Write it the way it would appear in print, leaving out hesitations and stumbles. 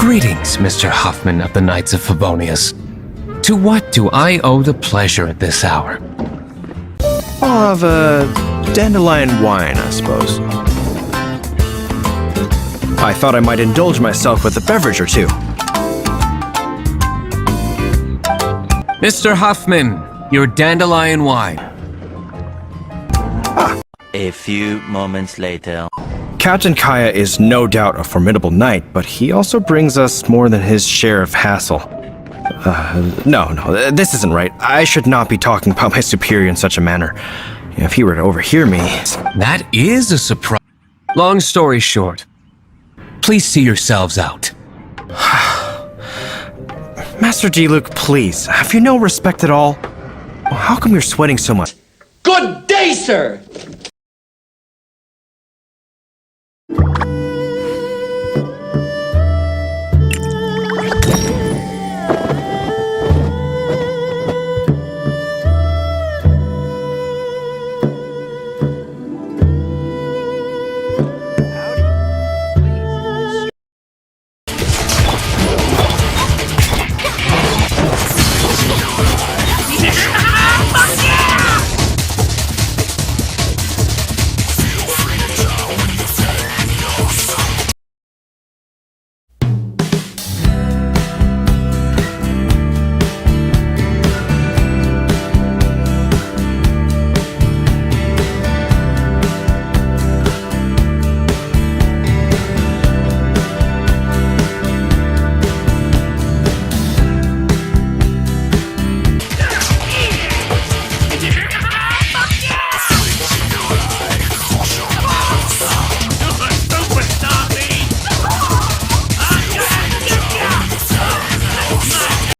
Greetings, Mr. Huffman of the Knights of Favonius. To what do I owe the pleasure at this hour? I'll have a dandelion wine, I suppose. I thought I might indulge myself with a beverage or two. Mr. Huffman, your dandelion wine. A few moments later. Captain Kaeya is no doubt a formidable knight, but he also brings us more than his share of hassle. No, this isn't right. I should not be talking about my superior in such a manner. If he were to overhear me... That is a surprise. Long story short, please see yourselves out. Master Diluc, please, have you no respect at all? How come you're sweating so much? Good day, sir!